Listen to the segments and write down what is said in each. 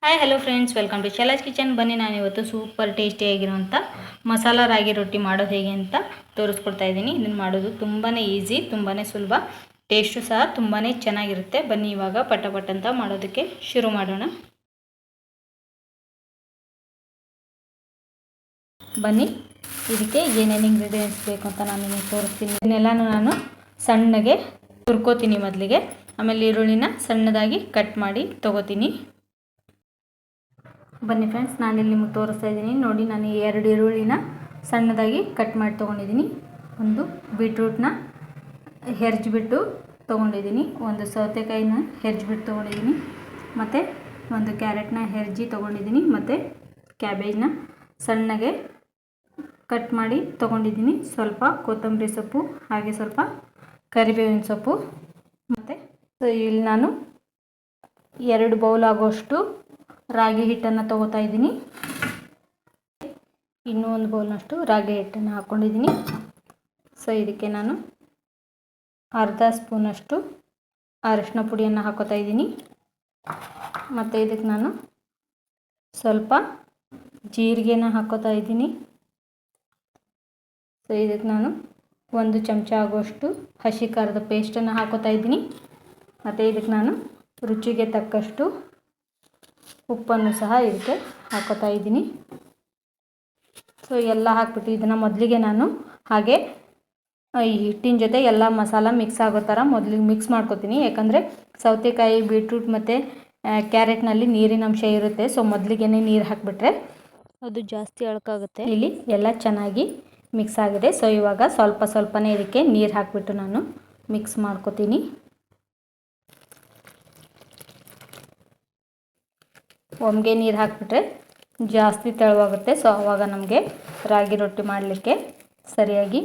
Hi hello friends, welcome to Shaila's kitchen. ಬನ್ನಿ, ನಾನು ಇವತ್ತು ಸೂಪರ್ ಟೇಸ್ಟಿಯಾಗಿರುವಂಥ ಮಸಾಲ ರಾಗಿ ರೊಟ್ಟಿ ಮಾಡೋದು ಹೇಗೆ ಅಂತ ತೋರಿಸ್ಕೊಡ್ತಾ ಇದ್ದೀನಿ. ಇದನ್ನು ಮಾಡೋದು ತುಂಬಾ ಈಸಿ, ತುಂಬಾ ಸುಲಭ, ಟೇಸ್ಟು ಸಹ ತುಂಬಾ ಚೆನ್ನಾಗಿರುತ್ತೆ. ಬನ್ನಿ ಇವಾಗ ಪಟ ಅಂತ ಮಾಡೋದಕ್ಕೆ ಶುರು ಮಾಡೋಣ. ಬನ್ನಿ, ಇದಕ್ಕೆ ಏನೇನು ಇಂಗ್ರೀಡಿಯೆಂಟ್ಸ್ ಬೇಕು ಅಂತ ನಾನು ನಿಮಗೆ ತೋರಿಸ್ತೀನಿ. ಇದನ್ನೆಲ್ಲನೂ ನಾನು ಸಣ್ಣಗೆ ತುರ್ಕೋತೀನಿ ಮೊದಲಿಗೆ. ಆಮೇಲೆ ಈರುಳ್ಳಿನ ಸಣ್ಣದಾಗಿ ಕಟ್ ಮಾಡಿ ತೊಗೋತೀನಿ. ಬನ್ನಿ ಫ್ರೆಂಡ್ಸ್, ನಾನಿಲ್ಲಿ ನಿಮಗೆ ತೋರಿಸ್ತಾ ಇದ್ದೀನಿ ನೋಡಿ. ನಾನು 2 ಈರುಳ್ಳಿನ ಸಣ್ಣದಾಗಿ ಕಟ್ ಮಾಡಿ ತೊಗೊಂಡಿದ್ದೀನಿ. ಒಂದು ಬೀಟ್ರೂಟ್ನ ಹೆರ್ಜಿಬಿಟ್ಟು ತೊಗೊಂಡಿದ್ದೀನಿ. ಒಂದು ಸೌತೆಕಾಯಿನ ಹೆರ್ಜಿಬಿಟ್ಟು ತೊಗೊಂಡಿದ್ದೀನಿ. ಮತ್ತು ಒಂದು ಕ್ಯಾರೆಟ್ನ ಹೆರ್ಜಿ ತೊಗೊಂಡಿದ್ದೀನಿ. ಮತ್ತು ಕ್ಯಾಬೇಜ್ನ ಸಣ್ಣಗೆ ಕಟ್ ಮಾಡಿ ತೊಗೊಂಡಿದ್ದೀನಿ. ಸ್ವಲ್ಪ ಕೊತ್ತಂಬರಿ ಸೊಪ್ಪು, ಹಾಗೆ ಸ್ವಲ್ಪ ಕರಿಬೇವಿನ ಸೊಪ್ಪು. ಮತ್ತು ಇಲ್ಲಿ ನಾನು 2 ಬೌಲ್ ಆಗೋಷ್ಟು ರಾಗಿ ಹಿಟ್ಟನ್ನು ತೊಗೋತಾ ಇದ್ದೀನಿ. ಇನ್ನೂ 1 ಬೌಲ್ನಷ್ಟು ರಾಗಿ ಹಿಟ್ಟನ್ನು ಹಾಕ್ಕೊಂಡಿದ್ದೀನಿ. ಇದಕ್ಕೆ ನಾನು ಅರ್ಧ ಸ್ಪೂನಷ್ಟು ಅರಿಶಿನ ಪುಡಿಯನ್ನು ಹಾಕೋತಾ ಇದ್ದೀನಿ. ಮತ್ತು ಇದಕ್ಕೆ ನಾನು ಸ್ವಲ್ಪ ಜೀರಿಗೆನ ಹಾಕೋತಾ ಇದ್ದೀನಿ. ಇದಕ್ಕೆ ನಾನು 1 ಚಮಚ ಆಗುವಷ್ಟು ಹಸಿ ಖಾರದ ಪೇಸ್ಟನ್ನು ಹಾಕೋತಾ ಇದ್ದೀನಿ. ಮತ್ತು ಇದಕ್ಕೆ ನಾನು ರುಚಿಗೆ ತಕ್ಕಷ್ಟು ಉಪ್ಪನ್ನು ಸಹ ಇದಕ್ಕೆ ಹಾಕೋತಾ ಇದ್ದೀನಿ. ಎಲ್ಲ ಹಾಕ್ಬಿಟ್ಟು ಇದನ್ನು ಮೊದಲಿಗೆ ನಾನು ಹಾಗೆ ಈ ಹಿಟ್ಟಿನ ಜೊತೆ ಎಲ್ಲ ಮಸಾಲ ಮಿಕ್ಸ್ ಆಗೋ ಥರ ಮೊದಲಿಗೆ ಮಿಕ್ಸ್ ಮಾಡ್ಕೊತೀನಿ. ಯಾಕಂದರೆ ಸೌತೆಕಾಯಿ, ಬೀಟ್ರೂಟ್ ಮತ್ತು ಕ್ಯಾರೆಟ್ನಲ್ಲಿ ನೀರಿನ ಅಂಶ ಇರುತ್ತೆ. ಮೊದಲಿಗೆ ನೀರು ಹಾಕಿಬಿಟ್ರೆ ಅದು ಜಾಸ್ತಿ ಅಳಕಾಗುತ್ತೆ. ಇಲ್ಲಿ ಎಲ್ಲ ಚೆನ್ನಾಗಿ ಮಿಕ್ಸ್ ಆಗಿದೆ. ಇವಾಗ ಸ್ವಲ್ಪನೇ ಇದಕ್ಕೆ ನೀರು ಹಾಕಿಬಿಟ್ಟು ನಾನು ಮಿಕ್ಸ್ ಮಾಡ್ಕೊತೀನಿ. ಒಮ್ಮೆಗೆ ನೀರು ಹಾಕಿಬಿಟ್ರೆ ಜಾಸ್ತಿ ತೆಳುವಾಗುತ್ತೆ. ಆವಾಗ ನಮಗೆ ರಾಗಿ ರೊಟ್ಟಿ ಮಾಡಲಿಕ್ಕೆ ಸರಿಯಾಗಿ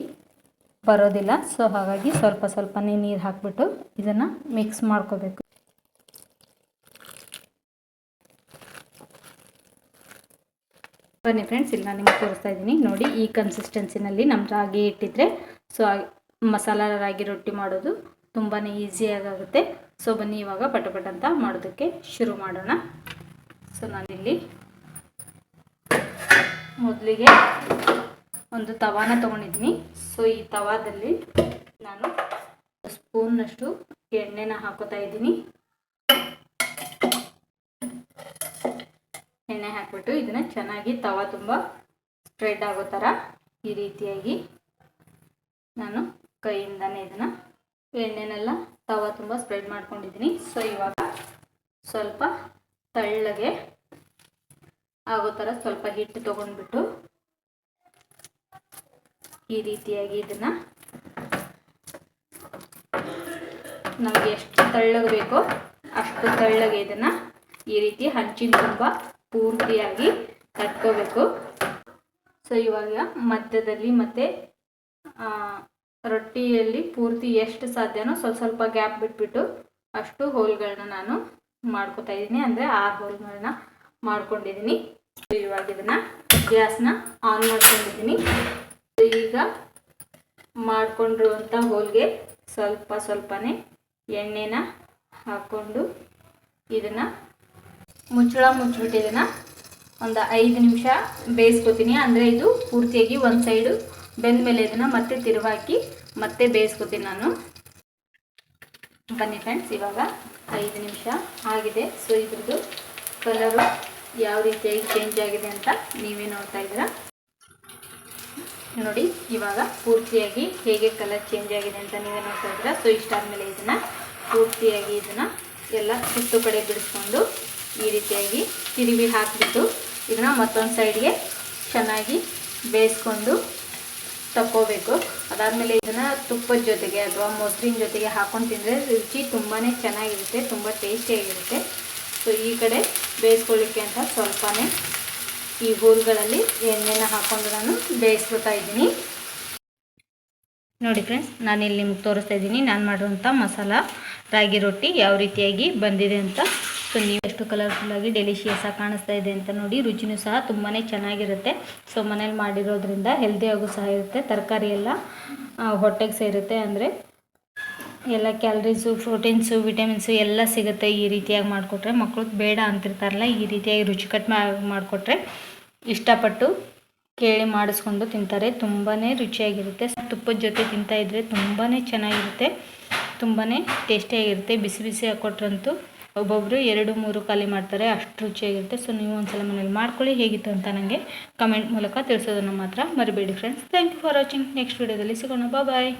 ಬರೋದಿಲ್ಲ. ಹಾಗಾಗಿ ಸ್ವಲ್ಪನೇ ನೀರು ಹಾಕಿಬಿಟ್ಟು ಇದನ್ನು ಮಿಕ್ಸ್ ಮಾಡ್ಕೋಬೇಕು. ಬನ್ನಿ ಫ್ರೆಂಡ್ಸ್, ಇಲ್ಲಿ ನಾನು ನಿಮಗೆ ತೋರಿಸ್ತಾ ಇದ್ದೀನಿ ನೋಡಿ. ಈ ಕನ್ಸಿಸ್ಟೆನ್ಸಿನಲ್ಲಿ ನಮ್ಮ ರಾಗಿ ಇಟ್ಟಿದ್ರೆ ಮಸಾಲ ರಾಗಿ ರೊಟ್ಟಿ ಮಾಡೋದು ತುಂಬಾ ಈಸಿಯಾಗುತ್ತೆ. ಬನ್ನಿ ಇವಾಗ ಪಟ ಅಂತ ಮಾಡೋದಕ್ಕೆ ಶುರು ಮಾಡೋಣ. ನಾನಿಲ್ಲಿ ಮೊದಲಿಗೆ ಒಂದು ತವಾನ ತೊಗೊಂಡಿದ್ದೀನಿ. ಈ ತವಾದಲ್ಲಿ ನಾನು ಸ್ಪೂನ್ನಷ್ಟು ಎಣ್ಣೆನ ಹಾಕೋತಾ ಇದ್ದೀನಿ. ಎಣ್ಣೆ ಹಾಕ್ಬಿಟ್ಟು ಇದನ್ನು ಚೆನ್ನಾಗಿ ತವಾ ತುಂಬ ಸ್ಪ್ರೆಡ್ ಆಗೋ ಥರ ಈ ರೀತಿಯಾಗಿ ನಾನು ಕೈಯಿಂದನೇ ಇದನ್ನು ಎಣ್ಣೆನೆಲ್ಲ ತವಾ ತುಂಬ ಸ್ಪ್ರೆಡ್ ಮಾಡ್ಕೊಂಡಿದ್ದೀನಿ. ಇವಾಗ ಸ್ವಲ್ಪ ತಳ್ಳಗೆ ಆಗೋ ಥರ ಸ್ವಲ್ಪ ಹಿಟ್ಟು ತೊಗೊಂಡ್ಬಿಟ್ಟು ಈ ರೀತಿಯಾಗಿ ಇದನ್ನು ನಮಗೆ ಎಷ್ಟು ತಳ್ಳಗೆ ಬೇಕೋ ಅಷ್ಟು ತಳ್ಳಗೆ ಇದನ್ನು ಈ ರೀತಿ ಹಂಚಿನ ತುಂಬ ಪೂರ್ತಿಯಾಗಿ ತಟ್ಕೋಬೇಕು. ಇವಾಗ ಮಧ್ಯದಲ್ಲಿ ಮತ್ತು ರೊಟ್ಟಿಯಲ್ಲಿ ಪೂರ್ತಿ ಎಷ್ಟು ಸಾಧ್ಯನೋ ಸ್ವಲ್ಪ ಗ್ಯಾಪ್ ಬಿಟ್ಬಿಟ್ಟು ಅಷ್ಟು ಹೋಲ್ಗಳನ್ನ ನಾನು ಮಾಡ್ಕೋತಾ ಇದ್ದೀನಿ. ಅಂದರೆ 6 ಹೋಲ್ಗಳನ್ನ ಮಾಡ್ಕೊಂಡಿದ್ದೀನಿ. ಇವಾಗ ಇದನ್ನು ಗ್ಯಾಸ್ನ ಆನ್ ಮಾಡ್ಕೊಂಡಿದ್ದೀನಿ. ಈಗ ಮಾಡಿಕೊಂಡಿರುವಂಥ ಹೋಲ್ಗೆ ಸ್ವಲ್ಪನೇ ಎಣ್ಣೆನ ಹಾಕ್ಕೊಂಡು ಇದನ್ನು ಮುಚ್ಚಿಬಿಟ್ಟು ಇದನ್ನು ಒಂದು 5 ನಿಮಿಷ ಬೇಯಿಸ್ಕೊತೀನಿ. ಅಂದರೆ ಇದು ಪೂರ್ತಿಯಾಗಿ ಒಂದು ಸೈಡು ಬೆಂದ ಮೇಲೆ ಇದನ್ನು ಮತ್ತೆ ತಿರುವಾಕಿ ಮತ್ತೆ ಬೇಯಿಸ್ಕೊತೀನಿ ನಾನು. ಬನ್ನಿ ಫ್ರೆಂಡ್ಸ್, ಇವಾಗ 5 ನಿಮಿಷ ಆಗಿದೆ. ಇದ್ರದ್ದು ಕಲರು ಯಾವ ರೀತಿಯಾಗಿ ಚೇಂಜ್ ಆಗಿದೆ ಅಂತ ನೀವೇ ನೋಡ್ತಾ ಇದ್ದೀರಾ ನೋಡಿ. ಇವಾಗ ಪೂರ್ತಿಯಾಗಿ ಹೇಗೆ ಕಲರ್ ಚೇಂಜ್ ಆಗಿದೆ ಅಂತ ನೀವೇ ನೋಡ್ತಾ ಇದ್ದೀರಾ. ಇಷ್ಟಾದಮೇಲೆ ಇದನ್ನು ಪೂರ್ತಿಯಾಗಿ ಇದನ್ನು ಎಲ್ಲ ಸುತ್ತು ಕಡೆ ಬಿಡಿಸ್ಕೊಂಡು ಈ ರೀತಿಯಾಗಿ ತಿರುವಿ ಹಾಕಿಬಿಟ್ಟು ಇದನ್ನು ಮತ್ತೊಂದು ಸೈಡ್ಗೆ ಚೆನ್ನಾಗಿ ಬೇಯಿಸ್ಕೊಂಡು ತಕ್ಕೋಬೇಕು. ಅದಾದಮೇಲೆ ಇದನ್ನು ತುಪ್ಪದ ಜೊತೆಗೆ ಅಥವಾ ಮೊಸರಿನ ಜೊತೆಗೆ ಹಾಕೊಂಡು ತಿಂದರೆ ರುಚಿ ತುಂಬಾ ಚೆನ್ನಾಗಿರುತ್ತೆ, ತುಂಬ ಟೇಸ್ಟಿಯಾಗಿರುತ್ತೆ. ಈ ಕಡೆ ಬೇಯಿಸ್ಕೊಳ್ಳಿಕ್ಕೆ ಅಂತ ಸ್ವಲ್ಪನೇ ಈ ಹೋಲ್ಗಳಲ್ಲಿ ಎಣ್ಣೆನ ಹಾಕ್ಕೊಂಡು ನಾನು ಬೇಯಿಸ್ಕೊತಾ ಇದ್ದೀನಿ. ನೋಡಿ ಫ್ರೆಂಡ್ಸ್, ನಾನಿಲ್ಲಿ ನಿಮ್ಗೆ ತೋರಿಸ್ತಾ ಇದ್ದೀನಿ ನಾನು ಮಾಡಿರುವಂಥ ಮಸಾಲ ರಾಗಿ ರೊಟ್ಟಿ ಯಾವ ರೀತಿಯಾಗಿ ಬಂದಿದೆ ಅಂತ. ನೀವು ಎಷ್ಟು ಕಲರ್ಫುಲ್ಲಾಗಿ ಡೆಲಿಷಿಯಸ್ಸಾಗಿ ಕಾಣಿಸ್ತಾ ಇದೆ ಅಂತ ನೋಡಿ. ರುಚಿನೂ ಸಹ ತುಂಬಾ ಚೆನ್ನಾಗಿರುತ್ತೆ. ಮನೇಲಿ ಮಾಡಿರೋದ್ರಿಂದ ಹೆಲ್ದಿಯಾಗೂ ಸಹ ಇರುತ್ತೆ. ತರಕಾರಿ ಎಲ್ಲ ಹೊಟ್ಟೆಗೆ ಸೇರುತ್ತೆ. ಅಂದರೆ ಎಲ್ಲ ಕ್ಯಾಲರೀಸು, ಪ್ರೋಟೀನ್ಸು, ವಿಟಮಿನ್ಸು ಎಲ್ಲ ಸಿಗುತ್ತೆ. ಈ ರೀತಿಯಾಗಿ ಮಾಡಿಕೊಟ್ರೆ ಮಕ್ಕಳು ಬೇಡ ಅಂತಿರ್ತಾರಲ್ಲ, ಈ ರೀತಿಯಾಗಿ ರುಚಿಕಟ್ ಮಾಡಿಕೊಟ್ರೆ ಇಷ್ಟಪಟ್ಟು ಕೇಳಿ ಮಾಡಿಸ್ಕೊಂಡು ತಿಂತಾರೆ. ತುಂಬಾ ರುಚಿಯಾಗಿರುತ್ತೆ. ತುಪ್ಪದ ಜೊತೆ ತಿಂತಾಯಿದ್ರೆ ತುಂಬಾ ಚೆನ್ನಾಗಿರುತ್ತೆ, ತುಂಬಾ ಟೇಸ್ಟಿಯಾಗಿರುತ್ತೆ. ಬಿಸಿ ಬಿಸಿ ಹಾಕ್ಕೊಟ್ರಂತೂ ಒಬ್ಬೊಬ್ಬರು 2-3 ಖಾಲಿ ಮಾಡ್ತಾರೆ, ಅಷ್ಟು ರುಚಿಯಾಗಿರುತ್ತೆ. ಸೊ ನೀವು ಒಂದ್ಸಲ ಮನೇಲಿ ಮಾಡ್ಕೊಳ್ಳಿ. ಹೇಗಿತ್ತು ಅಂತ ನನಗೆ ಕಮೆಂಟ್ ಮೂಲಕ ತಿಳಿಸೋದನ್ನು ಮಾತ್ರ ಮರಿಬೇಡಿ friends. Thank you for watching. Next ವೀಡಿಯೋದಲ್ಲಿ ಸಿಗೋಣ. ಬಾಯ್.